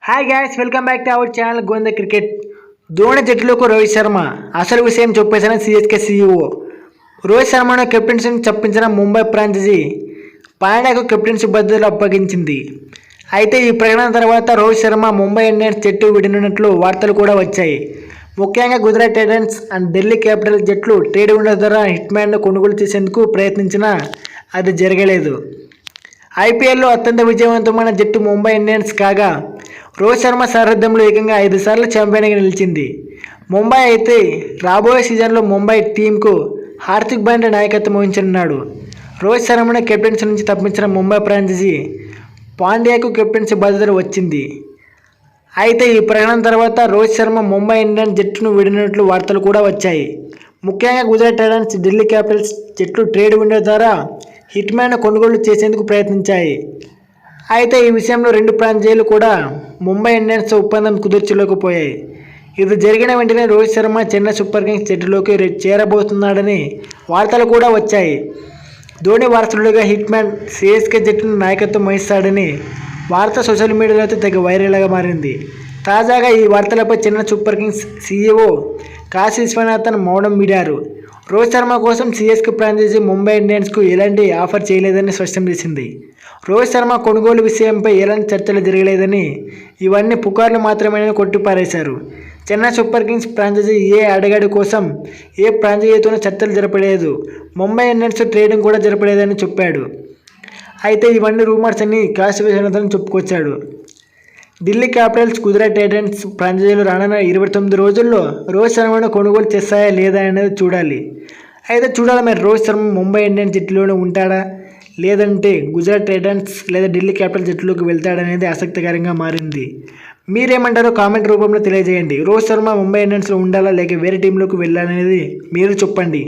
Hi guys, welcome back to our channel Govinda cricket. Dhoni జట్టులోకి రోహిత్ శర్మ అసలు విషయం చెప్పేసిన సిఎస్కే సీఈఓ. రోహిత్ శర్మను కెప్టెన్సీని తప్పించిన ముంబై ఫ్రాంచైజీ పాండ్యాకు కెప్టెన్సీ బాధ్యతలు అప్పగించింది. అయితే ఈ ప్రకటన తర్వాత రోహిత్ శర్మ ముంబై ఇండియన్స్ జట్టు విడినట్లు వార్తలు కూడా వచ్చాయి. ముఖ్యంగా Gujarat Titans and Delhi Capitals జట్లు ట్రేడ్ విండో ద్వారా హిట్మ్యాన్ను కొనుగోలు చేసేందుకు ప్రయత్నించినా అది జరగలేదు. ఐపీఎల్లో అత్యంత విజయవంతమైన జట్టు ముంబై ఇండియన్స్ కాగా రోహిత్ శర్మ సారథ్యంలో ఏకంగా 5 సార్లు ఛాంపియన్గా నిలిచింది. ముంబై అయితే రాబోయే సీజన్లో ముంబై టీంకు హార్దిక్ పాండ్యా నాయకత్వం వహించనున్నాడు. రోహిత్ శర్మను కెప్టెన్సీ నుంచి తప్పించిన ముంబై ఫ్రాంచైజీ పాండ్యాకు కెప్టెన్సీ బాధ్యతలు వచ్చింది. అయితే ఈ ప్రకటన తర్వాత రోహిత్ శర్మ ముంబై ఇండియన్స్ జట్టును విడినట్లు వార్తలు కూడా వచ్చాయి. ముఖ్యంగా గుజరాత్ టైటన్స్, ఢిల్లీ క్యాపిటల్స్ జట్లు ట్రేడ్ విండో ద్వారా హిట్మ్యాన్ను కొనుగోలు చేసేందుకు ప్రయత్నించాయి. అయితే ఈ విషయంలో రెండు ఫ్రాంచైజీలు కూడా ముంబై ఇండియన్స్ ఒప్పందం కుదుర్చలేకపోయాయి. ఇది జరిగిన వెంటనే రోహిత్ శర్మ చెన్నై సూపర్ కింగ్స్ జట్టులోకి చేరబోతున్నాడని వార్తలు కూడా వచ్చాయి. ధోని వారసుడుగా హిట్మ్యాన్ సిఎస్కే జట్టును నాయకత్వం వహిస్తాడని వార్త సోషల్ మీడియాలో అయితే తెగ వైరల్గా మారింది. తాజాగా ఈ వార్తలపై Chennai super kings CEO Kashi Viswanathan మౌనం వీడారు. రోహిత్ శర్మ కోసం సిఎస్కే ఫ్రాంచైజీ ముంబై ఇండియన్స్కు ఎలాంటి ఆఫర్ చేయలేదని స్పష్టం చేసింది. రోహిత్ శర్మ కొనుగోలు విషయంపై ఎలాంటి చర్చలు జరగలేదని, ఇవన్నీ పుకార్లు మాత్రమేనని కొట్టిపారేశారు. చెన్నై సూపర్ కింగ్స్ ఫ్రాంచైజీ ఏ అడగడి కోసం ఏ ఫ్రాంచైజీతోనూ చర్చలు జరపలేదు, ముంబై ఇండియన్స్ ట్రేడింగ్ కూడా జరపలేదని చెప్పాడు. అయితే ఇవన్నీ రూమర్స్ అని కాశీ విశ్వనాథన్ చెప్పుకొచ్చాడు. ఢిల్లీ క్యాపిటల్స్, గుజరాత్ టైటన్స్ ఫ్రాంచైజీలు రానున్న 29 రోజుల్లో రోహిత్ శర్మను కొనుగోలు చేస్తాయా లేదా అనేది చూడాలి. మరి రోహిత్ శర్మ ముంబై ఇండియన్స్ జట్టులోనే ఉంటాడా, లేదంటే గుజరాత్ టైటన్స్ లేదా ఢిల్లీ క్యాపిటల్స్ జట్టులోకి వెళ్తాడనేది ఆసక్తికరంగా మారింది. మీరేమంటారో కామెంట్ రూపంలో తెలియజేయండి. రోహిత్ శర్మ ముంబై ఇండియన్స్లో ఉండాలా లేక వేరే టీంలోకి వెళ్ళాలనేది మీరు చెప్పండి.